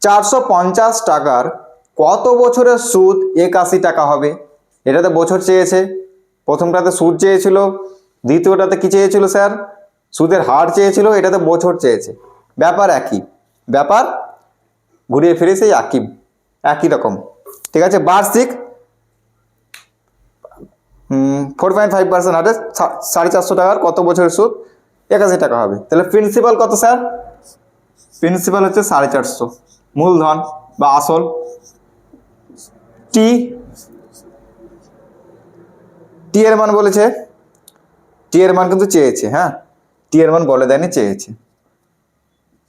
450 টাকার কত বছরের সুদ 81 টাকা হবে? এটাতে বছর চেয়েছে, প্রথমটাতে সুদ চেয়েছিল, দ্বিতীয়টাতে কি চেয়েছিল স্যার? সুদের হার চেয়েছিল, এটাতে বছর চেয়েছে। ব্যাপার একই, ব্যাপার ঘুরিয়ে ফিরে সেই একই রকম, ঠিক আছে। বার্ষিক 4.5% হারে 450 টাকার কত বছরের সুদ? 81 টাকা হবে। তাহলে প্রিন্সিপাল কত স্যার? প্রিন্সিপাল হচ্ছে 450, মূলধন বা আসল। টি টি এর মান বলেছে, টি এর মান কিন্তু চেয়েছে, হ্যাঁ টি এর মান বলে দেয়নি, চেয়েছে,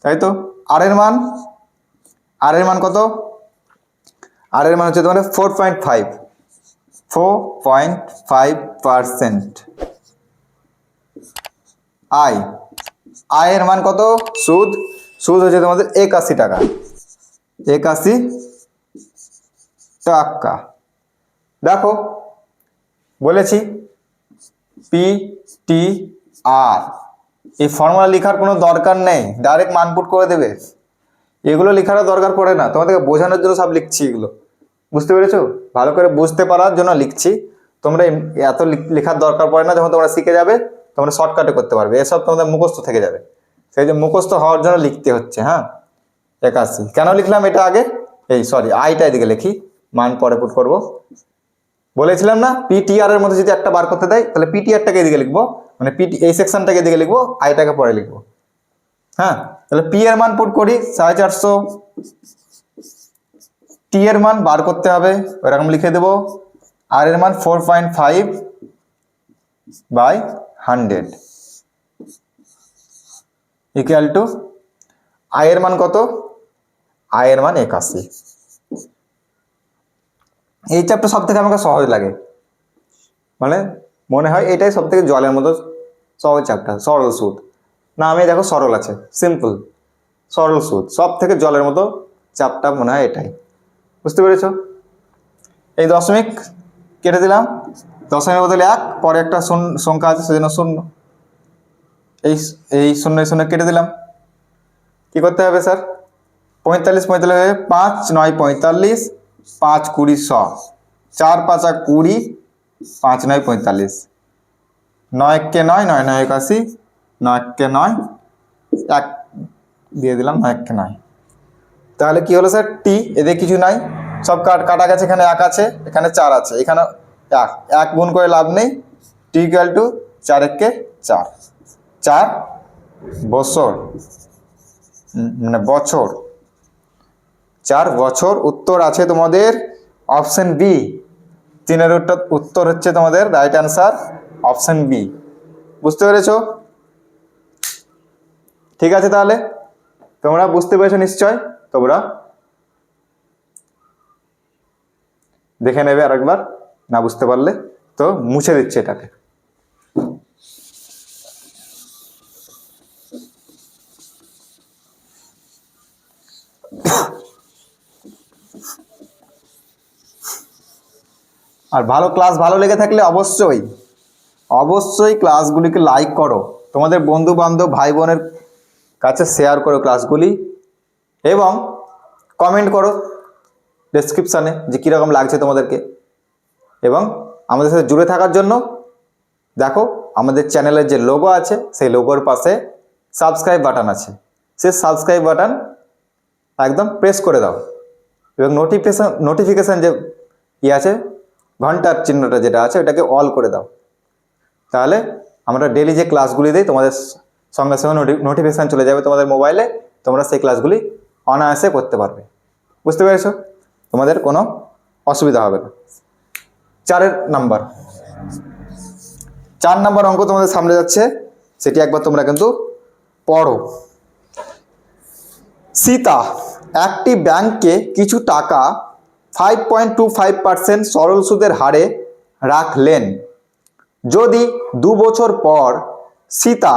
তাই তো। আর এর মান, আর এর মান কত? আর এর মান হচ্ছে তোমাদের 4.5%। আয়, আয়ের মান কত? সুদ, সুদ হচ্ছে তোমাদের 81 টাকা, 81 টাকা। দেখো বলেছি পি টি আর, এই ফর্মুলা লেখার কোনো দরকার নেই, ডাইরেক্ট মান পুট করে দেবে। এগুলো লেখারও দরকার পড়ে না, তোমাদেরকে বোঝানোর জন্য সব লিখছি এগুলো, বুঝতে পেরেছো? ভালো করে বুঝতে পারার জন্য লিখছি। তোমরা এত লেখার দরকার পড়ে না, যখন তোমরা শিখে যাবে তোমরা শর্টকাটে করতে পারবে, এসব তোমাদের মুখস্থ থেকে যাবে। সেই যে মুখস্থ হওয়ার জন্য লিখতে হচ্ছে। হ্যাঁ 81 কেন লিখলাম এটা আগে, এই সরি আইটা এদিকে লিখি, মান পরে পুট করবো। বলেছিলাম না পিটিআর এর মধ্যে যদি একটা বার করতে দেয় তাহলে পিটিআরটাকে এদিকে লিখবো, মানে পিটি এই সেকশনটাকে এদিকে লিখবো, আইটাকে পরে লিখবো। হ্যাঁ তাহলে পি এর মান পুট করি 450, টি এর মান বার করতে হবে, ওইরকম লিখে দেবো। আর এর মান 4.5/100 ইকুয়াল টু আয়ের মান কত? আয়ের মান 81। এই চ্যাপ্টার সব থেকে আমাকে সহজ লাগে, মানে মনে হয় এটাই সব থেকে জলের মতো সহজ চ্যাপ্টার, সরল সুদ। না আমি দেখো সরল আছে, সিম্পল সরল সুদ, সব থেকে জলের মতো চ্যাপ্টার মনে হয় এটাই, বুঝতে পেরেছো? এই দশমিক কেটে দিলাম, দশমিক বদলে 1, পরে একটা সংখ্যা আছে সেজন্য 0, এই শূন্য শূন্য কেটে দিলাম। কি করতে হবে স্যার? 45 45 5 9 45, 5 20 100, 4 5 20, 5 9 45, 9 কে 9 9 9 81, 9 কে 9 1 দিয়ে দিলাম, 9 কে 9। তাহলে কি হলো স্যার? টি এদের কিছু নাই, সব কাটা গেছে, এখানে 1 আছে, এখানে 4 আছে, এখানে 1 গুণ করে লাভ নেই। টি ইকুয়াল টু 4 1 4, 4 বছর, মানে বছর, 4 বছর। উত্তর আছে তোমাদের অপশন বি, 3-এর উত্তর হচ্ছে তোমাদের রাইট অ্যান্সার অপশন বি, বুঝতে পেরেছো? ঠিক আছে, তাহলে তোমরা বুঝতে পেরেছো নিশ্চয়। তোমরা দেখে নেবে আরেকবার, না বুঝতে পারলে তো মুছে দিচ্ছে এটাকে। আর ভালো ক্লাস ভালো লেগে থাকলে অবশ্যই অবশ্যই ক্লাসগুলিকে লাইক করো, তোমাদের বন্ধু বান্ধব ভাই বোনের কাছে শেয়ার করো ক্লাসগুলি, এবং কমেন্ট করো ডেসক্রিপশানে যে কীরকম লাগছে তোমাদেরকে। এবং আমাদের সাথে জুড়ে থাকার জন্য দেখো আমাদের চ্যানেলের যে লোগো আছে সেই লোগোর পাশে সাবস্ক্রাইব বাটন আছে, সেই সাবস্ক্রাইব বাটন একদম প্রেস করে দাও, এবং নোটিফিকেশান যে আছে ঘন্টার চিহ্নটা যেটা আছে ওটাকে অল করে দাও। তাহলে আমরা ডেলি যে ক্লাসগুলি দিই তোমাদের সঙ্গে সঙ্গে নোটিফিকেশান চলে যাবে তোমাদের মোবাইলে, তোমরা সেই ক্লাসগুলি অনায়াসে করতে পারবে, বুঝতে পেরেছো? তোমাদের কোনো অসুবিধা হবে না। 4 নাম্বার অঙ্ক তোমাদের সামনে যাচ্ছে, সেটি একবার তোমরা কিন্তু পড়ো। সীতা একটি ব্যাংকে কিছু টাকা 5.25% সরল সুদের হারে রাখলেন। যদি 2 বছর পর সীতা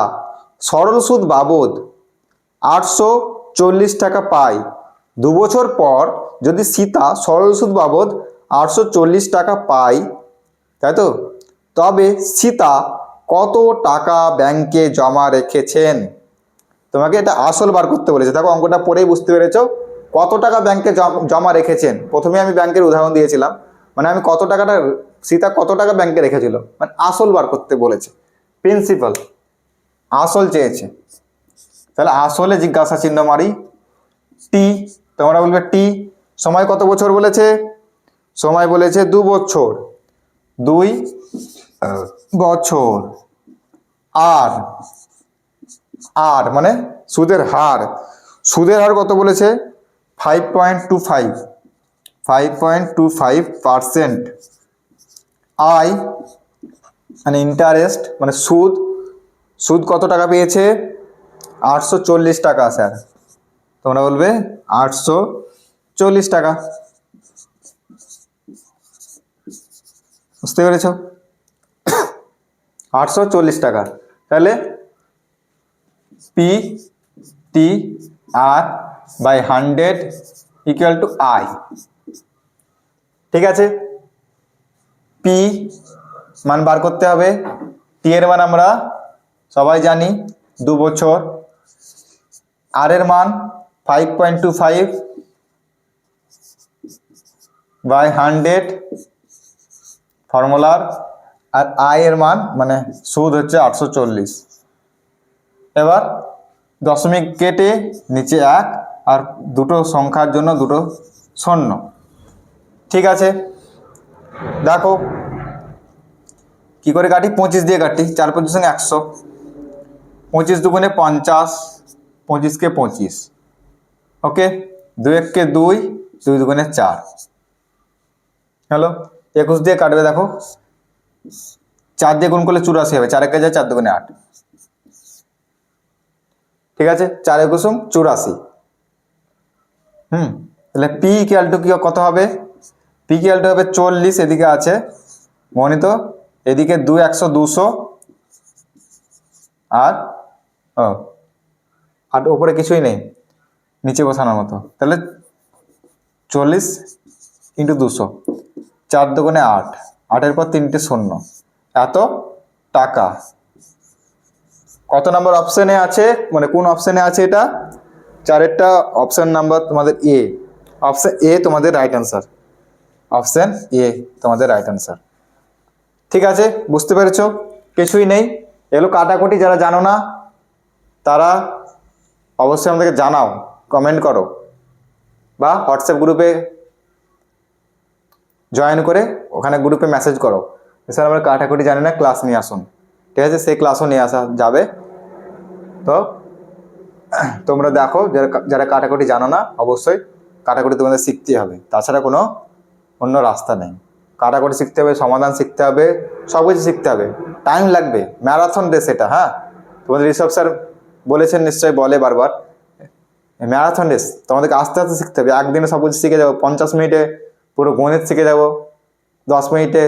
সরল সুদ বাবদ 840 টাকা পায়, 2 বছর পর যদি সীতা সরল সুদ বাবদ 840 টাকা পায়, তাই তো, তবে সীতা কত টাকা ব্যাংকে জমা রেখেছেন? তোমাকে এটা আসল বার করতে বলেছে, দেখো অঙ্কটা পড়েই বুঝতে পেরেছো কত টাকা ব্যাংকে জমা রেখেছেন। প্রথমে আমি ব্যাংকের উদাহরণ দিয়েছিলাম, মানে আমি কত টাকাটা, সীতা কত টাকা ব্যাংকে রেখেছিল, মানে আসল বার করতে বলেছে, প্রিন্সিপাল আসল চেয়েছে। তাহলে আসলে জিজ্ঞাসা চিহ্ন মারি, টি, তোমরা বলবে টি। সময় কত বছর বলেছে? সময় বলেছে 2 বছর। 2 বছর। আর আর মানে সুদের হার, সুদের হার কত বলেছে? 5.25, 5.25%। আই মানে ইন্টারেস্ট মানে সুদ, সুদ কত টাকা পেয়েছে? 840 টাকা স্যার। তোমরা বলবে 840 টাকা। বুঝতে পেরেছ? 840 টাকা। তাহলে P T R by 100 equal to I. ঠিক আছে, পি মান বার করতে হবে। টি এর মান আমরা সবাই জানি 2 বছর। আর এর মান 5.25 বাই 100 ফর্মুলার। আর আই এর মান মানে সুদ হচ্ছে 840। এবার দশমিক কেটে নিচে 1 আর দুটো সংখ্যার জন্য দুটো শূন্য। ঠিক আছে, দেখো কি করে কাটি? 25 দিয়ে কাটি। 4 25 সঙ্গে 100, 25 দুগুণে 50, 25 কে 25। ওকে, 2 1 কে 2, 2 দুগুণে 4। হ্যালো, 21 দিয়ে কাটবে। দেখো 4 দিয়ে গুণ করলে 84 হবে। 4 1 যায়, 4 দুগুণে 8। ঠিক আছে, 4 21 84। তাহলে পি ইকুয়াল টু কি কত হবে? পি ইকুয়াল টু হবে 40, এদিকে আছে গণিত, এদিকে 2 100 200 আর আর উপরে কিছুই নেই, নিচে বসানোর মতো। তাহলে 40 ইন্টু 200, 4 দুগুণে 8, 8-এর পর 3টে শূন্য, এত টাকা। কত নম্বর অপশানে আছে, মানে কোন অপশানে আছে এটা? 4-এরটা অপশান নাম্বার তোমাদের এ। অপশান এ তোমাদের রাইট অ্যান্সার। অপশান এ তোমাদের রাইট অ্যান্সার। ঠিক আছে, বুঝতে পেরেছো? কিছুই নেই, এগুলো কাটাকুটি। যারা জানো না তারা অবশ্যই আমাদেরকে জানাও, কমেন্ট করো বা হোয়াটসঅ্যাপ গ্রুপে জয়েন করে ওখানে গ্রুপে মেসেজ করো, স্যার আমরা কাটাকুটি জানি না, ক্লাস নিয়ে আসুন। ঠিক আছে, সেই ক্লাসও নিয়ে আসা যাবে। তো তোমরা দেখো, যারা কাটাকুটি জানো না, অবশ্যই কাটাকুটি তোমাদের শিখতে হবে, তাছাড়া কোনো অন্য রাস্তা নেই। কাটাকুটি শিখতে হবে, সমাধান শিখতে হবে, সব কিছু শিখতে হবে। টাইম লাগবে, ম্যারাথন রেস এটা। হ্যাঁ, তোমাদের ঋষভ স্যার বলেছেন, নিশ্চয়ই বলে বারবার, ম্যারাথন রেস। তোমাদেরকে আস্তে আস্তে শিখতে হবে। একদিনে সব কিছু শিখে যাবো, 50 মিনিটে পুরো গণিত শিখে যাবো, 10 মিনিটে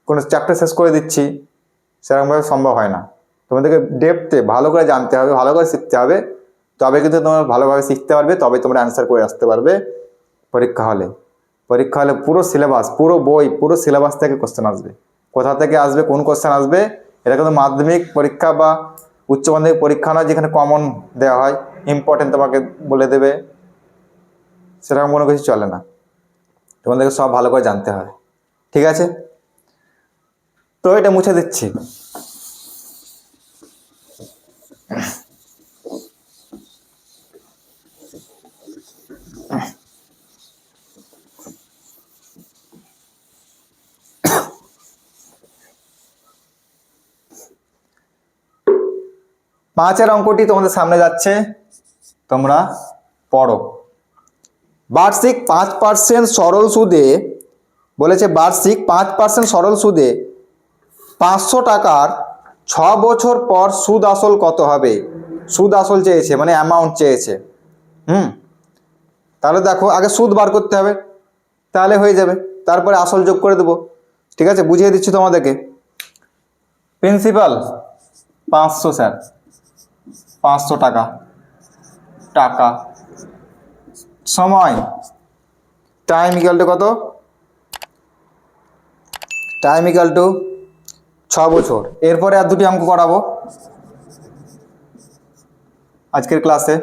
কোনো চ্যাপ্টার শেষ করে দিচ্ছি, সেরকমভাবে সম্ভব হয় না। তোমাদেরকে ডেপথে ভালো করে জানতে হবে, ভালো করে শিখতে হবে, তবে কিন্তু তোমরা ভালোভাবে শিখতে পারবে, তবে তোমরা অ্যান্সার করে আসতে পারবে পরীক্ষা হলে। পরীক্ষা হলে পুরো সিলেবাস, পুরো বই, পুরো সিলেবাস থেকে কোশ্চেন আসবে। কোথা থেকে আসবে, কোন কোশ্চেন আসবে, এটা কিন্তু মাধ্যমিক পরীক্ষা বা উচ্চ মাধ্যমিক পরীক্ষা নয় যেখানে কমন দেওয়া হয়, ইম্পর্টেন্ট তোমাকে বলে দেবে, সেরকম কোনো কিছু চলে না। তোমাদেরকে সব ভালো করে জানতে হয়। ঠিক আছে, তো এটা মুছে দিচ্ছি। পাঁচের অঙ্কটি তোমাদের সামনে যাচ্ছে, তোমরা পড়ো। বার্ষিক 5% সরল সুদে বলেছে, বার্ষিক 5% সরল সুদে 500 টাকার 6 বছর পর সুদ আসল কত হবে? সুদ আসল চেয়েছে, মানে অ্যামাউন্ট চেয়েছে। তাহলে দেখো, আগে সুদ বার করতে হবে, তাহলে হয়ে যাবে, তারপরে আসল যোগ করে দেবো। ঠিক আছে, বুঝিয়ে দিচ্ছি তোমাদেরকে। প্রিন্সিপাল 500 স্যার, 500 টাকা। টাকা সময়, টাইম ইকুয়াল টু কত? টাইম ইকুয়াল টু 6 বছর। এরপরে আর দুটি অঙ্ক করাবো আজকের ক্লাসে।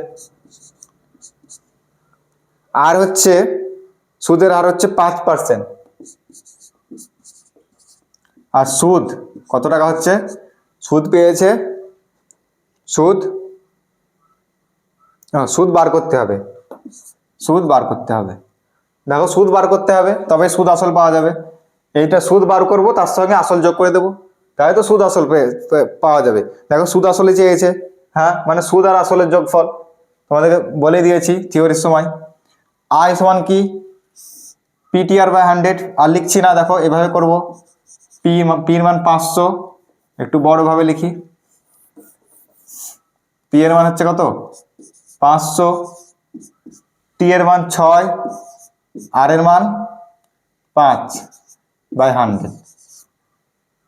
আর হচ্ছে সুদের হার হচ্ছে 5%। আর সুদ কত টাকা হচ্ছে? সুদ পেয়েছে, সুদ সুদ বার করতে হবে, সুদ বার করতে হবে। দেখো, সুদ বার করতে হবে, তবে সুদ আসল পাওয়া যাবে। এইটা সুদ বার করব, তার সঙ্গে আসল যোগ করে দেবো, তাই তো সুদ আসল পাওয়া যাবে। দেখো সুদ আসলে চেয়েছে, হ্যাঁ মানে সুদ আর আসলের যোগফল তোমাদেরকে বলে দিয়েছি থিওরির সময়। আই সমান কি PTR/100, আর লিখছি না, দেখো এভাবে করব। পির মান 500, একটু বড়ভাবে লিখি। পি এর মান হচ্ছে কত 500, টি এর মান 6, আর এর মান 5/100।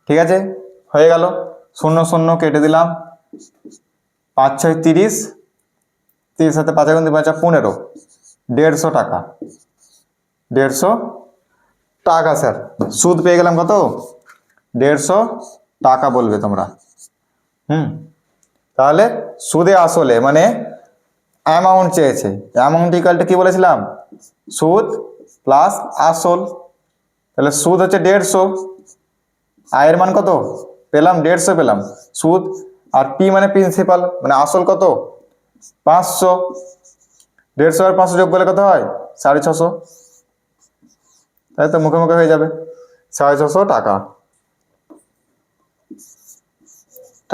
ঠিক আছে, হয়ে গেল। 0 0 কেটে দিলাম, 5 6 30, 30 সাথে 5 গুণ 5 15, 150 টাকা। 150 টাকা স্যার, সুদ পেয়ে গেলাম কত 150 টাকা বলবে তোমরা। তাহলে সুদে আসলে মানে অ্যামাউন্ট চেয়েছে, অ্যামাউন্ট ইকুয়ালটা কি বলেছিলাম সুদ প্লাস আসল। তাহলে সুদ হচ্ছে 150, আয়ের মান কত পেলাম 150 পেলাম সুদ, আর পি মানে প্রিন্সিপাল মানে আসল কত 500। 150 আর 500 যোগ করলে কত হয় 650, তাই তো মুখে মুখে হয়ে যাবে 650 টাকা।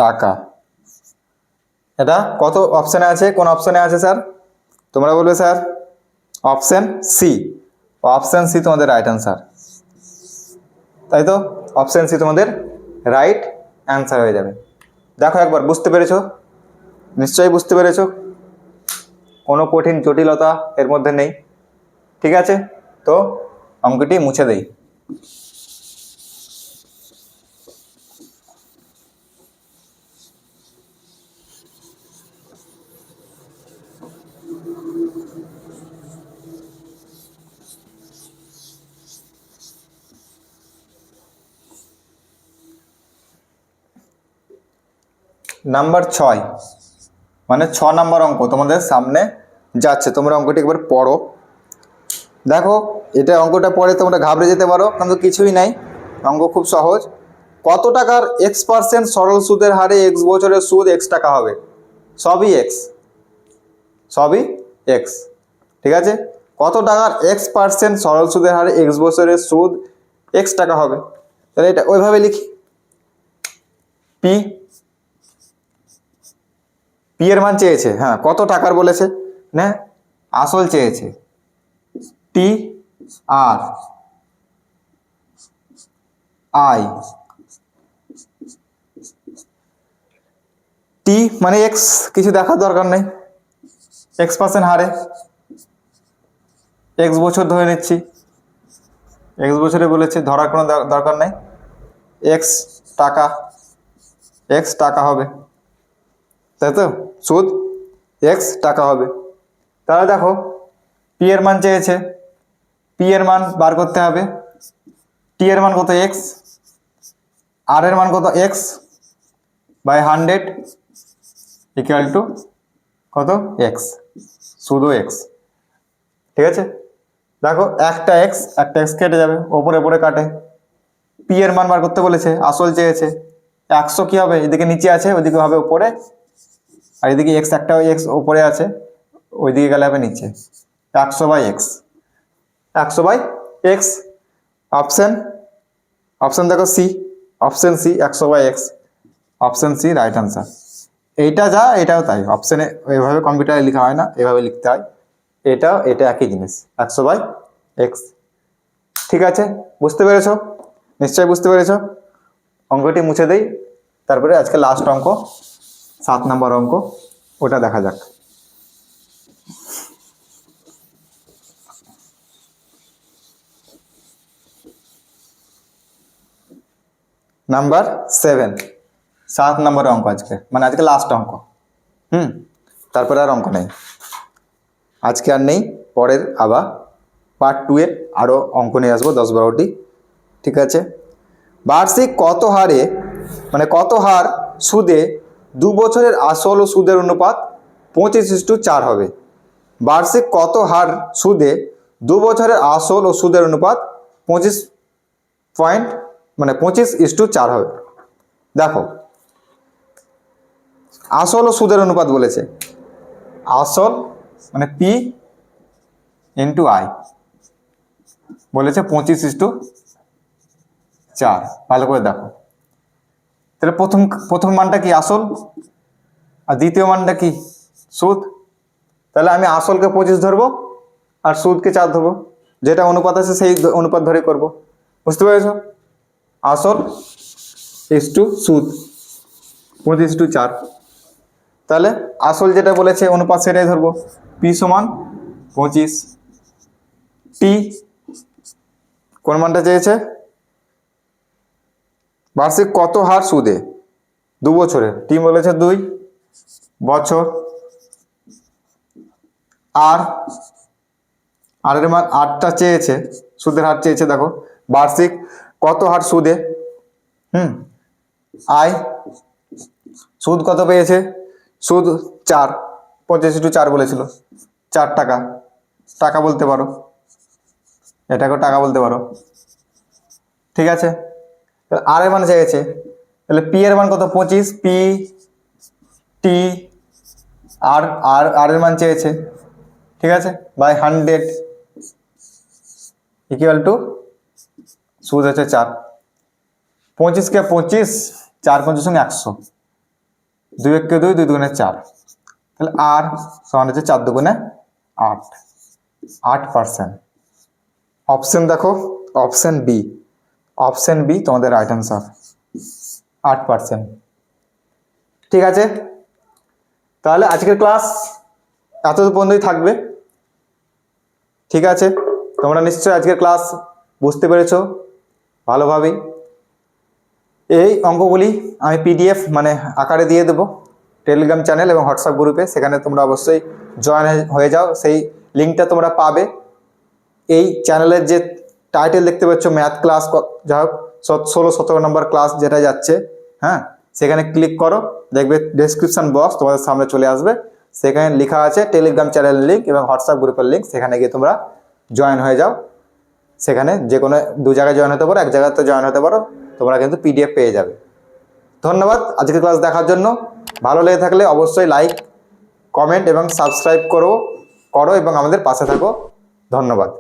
টাকা এটা কত অপশানে আছে, কোন অপশানে আছে স্যার তোমরা বলবে sir option C. Option C তোমাদের রাইট অ্যান্সার, তাই তো অপশান সি তোমাদের রাইট অ্যান্সার হয়ে যাবে। দেখো একবার বুঝতে পেরেছো, নিশ্চয়ই বুঝতে পেরেছো, কোনো কঠিন জটিলতা এর মধ্যে নেই। ঠিক আছে, তো অঙ্কটি মুছে দেই। নাম্বার 6 মানে 6 নাম্বার অঙ্ক তোমাদের সামনে যাচ্ছে, তোমরা অঙ্কটি একবার পড়ো। দেখো এটা অঙ্কটা পড়ে তোমরা ঘাবড়ে যেতে পারো, কিন্তু কিছুই নাই, অঙ্ক খুব সহজ। কত টাকার X% সরল সুদের হারে X বছরের সুদ X টাকা হবে? সবই X, সবই X। ঠিক আছে, কত টাকার X% সরল সুদের হারে X বছরের সুদ X টাকা হবে? তাহলে এটা ওইভাবে লিখি, পি পি এর মান চেয়েছে, হ্যাঁ কত টাকার বলেছে না, আসল চেয়েছে টি আর আই, টি মানে এক্স, কিছু দেখার দরকার নেই, X% হারে X বছর ধরে নিচ্ছি, X বছরে বলেছে, ধরার কোনো দরকার নেই, X টাকা, X টাকা হবে, তাই তো সুদ X টাকা হবে। তাহলে দেখো পি এর মান চেয়েছে, পি এর মান বার করতে হবে, টি এর মান কত X, আর এর মান কত X/100 ইকুয়াল টু কত X, শুধু X। ঠিক আছে, দেখো একটা X কেটে যাবে, ওপরে ওপরে কাটে। পি এর মান বার করতে বলেছে, আসল চেয়েছে, 100 কি হবে এদিকে নিচে আছে, ওইদিকে হবে উপরে, আর এদিকে X একটা X উপরে আছে, ওইদিকে গেলে হবে নিচে, 100/X, 100/X। অপশন অপশন দেখো C, option C 100/X, option C right answer. এইটা যা এটাও তাই, অপশনে এইভাবে কম্পিউটারে লেখা হয় না, এভাবে লিখতে হয়, এটা একই জিনিস 100/X। ঠিক আছে, বুঝতে পেরেছো, নিশ্চয়ই বুঝতে পেরেছো। অঙ্কটি মুছে দেই, তারপরে আজকে লাস্ট অঙ্ক 7 নম্বর অঙ্ক, ওটা দেখা যাক। নাম্বার 7, 7 নম্বরের অঙ্ক আজকে, মানে আজকে লাস্ট অঙ্ক। তারপরে আর অঙ্ক নেই আজকে, আর নেই, পরের আবার পার্ট 2 এর আরও অঙ্ক নিয়ে আসবো 10-12টি। ঠিক আছে, বার্ষিক কত হারে মানে কত হার সুদে 2 বছরের আসল ও সুদের অনুপাত 25:4 হবে? বার্ষিক কত হার সুদে 2 বছরের আসল ও সুদের অনুপাত 25:4 হবে? দেখো আসল ও সুদের অনুপাত বলেছে, আসল মানে পি ইন্টু আই বলেছে 25:4, 4। ভালো করে দেখো, তাহলে প্রথম মানটা কি আসল, আর দ্বিতীয় মানটা কি সুদ। তাহলে আমি আসলকে 25 ধরবো আর সুদকে 4 ধরবো, যেটা অনুপাত আছে সেই অনুপাত ধরে করব। বুঝতে পেরেছো? আসল ইস টু সুদ, 25:4। তাহলে আসল যেটা বলেছে অনুপাত সেটাই ধরবো, পি সমান 25। টি কোন মানটা চেয়েছে, বার্ষিক কত হার সুদে 2 বছরে, টি বলেছে 2 বছর। আর এর মান 8টা চেয়েছে, সুদের হার চেয়েছে, দেখো বার্ষিক কত হার সুদে, আয় সুদ কত পেয়েছে, সুদ 4, 25:4 বলেছিল, 4 টাকা, টাকা বলতে পারো, এটাকেও টাকা বলতে পারো। ঠিক আছে, আর এর মান চেয়েছে, তাহলে পি এর মান কত 25, পি টি আর আর আর এর মান চেয়েছে, ঠিক আছে, বাই 100 ইকুয়াল টু সুদ হচ্ছে 4। 25কে 25, 4 25 সঙ্গে 100, 2 1 2, 2 2 4, তাহলে আর সমান হচ্ছে 4 2 8, 8%। অপশন দেখো, অপশন বি তোমাদের রাইট অ্যান্সার, 8%। ঠিক আছে, তাহলে আজকের ক্লাস এত পর্যন্তই থাকবে। ঠিক আছে, তোমরা নিশ্চয়ই আজকের ক্লাস বুঝতে পেরেছো ভালোভাবেই। এই অঙ্কগুলি আমি পিডিএফ মানে আকারে দিয়ে দেবো টেলিগ্রাম চ্যানেল এবং হোয়াটসঅ্যাপ গ্রুপে, সেখানে তোমরা অবশ্যই জয়েন হয়ে যাও, সেই লিঙ্কটা তোমরা পাবে। এই চ্যানেলের যে টাইটেল দেখতে পাচ্ছ ম্যাথ ক্লাস, যা হোক 16-17 নম্বর ক্লাস যেটা যাচ্ছে, হ্যাঁ, সেখানে ক্লিক করো, দেখবে ডেসক্রিপশন বক্স তোমাদের সামনে চলে আসবে, সেখানে লেখা আছে টেলিগ্রাম চ্যানেলের লিঙ্ক এবং হোয়াটসঅ্যাপ গ্রুপের লিঙ্ক, সেখানে গিয়ে তোমরা জয়েন হয়ে যাও। সেখানে যে কোনো 2 জায়গায় জয়েন হতে পারো, এক জায়গাতে জয়েন হতে পারো, তোমরা কিন্তু পিডিএফ পেয়ে যাবে। ধন্যবাদ আজকের ক্লাস দেখার জন্য। ভালো লেগে থাকলে অবশ্যই লাইক, কমেন্ট এবং সাবস্ক্রাইব করো এবং আমাদের পাশে থাকো। ধন্যবাদ।